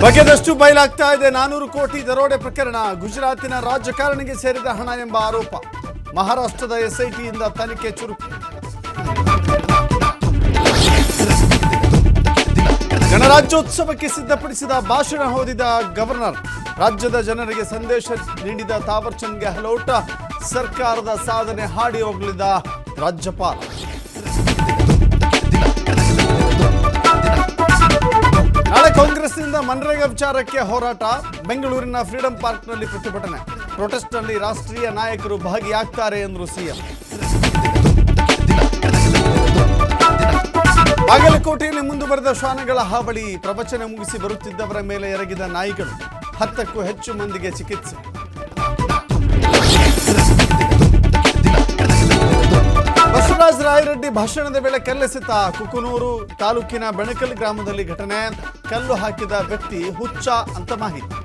ಬಗೆದಷ್ಟು ಬಯಲಾಗ್ತಾ ಇದೆ 400 ಕೋಟಿ ದರೋಡೆ ಪ್ರಕರಣ. ಗುಜರಾತಿನ ರಾಜಕಾರಣಿಗೆ ಸೇರಿದ ಹಣ ಎಂಬ ಆರೋಪ. ಮಹಾರಾಷ್ಟ್ರದ ಎಸ್ಐಟಿಯಿಂದ ತನಿಖೆ ಚುರುಕು. ಗಣರಾಜ್ಯೋತ್ಸವಕ್ಕೆ ಸಿದ್ಧಪಡಿಸಿದ ಭಾಷಣ ಓದಿದ ಗವರ್ನರ್. ರಾಜ್ಯದ ಜನರಿಗೆ ಸಂದೇಶ ನೀಡಿದ ತಾವರ್ ಚಂದ್ ಗೆಹ್ಲೋಟ್. ಸರ್ಕಾರದ ಸಾಧನೆ ಹಾಡಿ ಹೋಗಲಿದ್ದ ರಾಜ್ಯಪಾಲ. ನಾಳೆ ಕಾಂಗ್ರೆಸ್ನಿಂದ ಮನ್ರೇಗಾ ವಿಚಾರಕ್ಕೆ ಹೋರಾಟ. ಬೆಂಗಳೂರಿನ ಫ್ರೀಡಂ ಪಾರ್ಕ್ನಲ್ಲಿ ಪ್ರತಿಭಟನೆ. ಪ್ರೊಟೆಸ್ಟ್ನಲ್ಲಿ ರಾಷ್ಟ್ರೀಯ ನಾಯಕರು ಭಾಗಿಯಾಗ್ತಾರೆ ಎಂದರು ಸಿಎಂ. ಬಾಗಲಕೋಟೆಯಲ್ಲಿ ಮುಂದುವರೆದ ಶ್ವಾನಗಳ ಹಾವಳಿ. ಪ್ರವಚನ ಮುಗಿಸಿ ಬರುತ್ತಿದ್ದವರ ಮೇಲೆ ಎರಗಿದ ನಾಯಿಗಳು. 10ಕ್ಕೂ ಹೆಚ್ಚು ಮಂದಿಗೆ ಚಿಕಿತ್ಸೆ. ಬಸವರಾಜ ರಾಯರೆಡ್ಡಿ ಭಾಷಣದ ವೇಳೆ ಕಲ್ಲೆಸೆತ. ಕುಕನೂರು ತಾಲೂಕಿನ ಬೆಣಕಲ್ ಗ್ರಾಮದಲ್ಲಿ ಘಟನೆ. ಕಲ್ಲು ಹಾಕಿದ ವ್ಯಕ್ತಿ ಹುಚ್ಚ ಅಂತ ಮಾಹಿತಿ.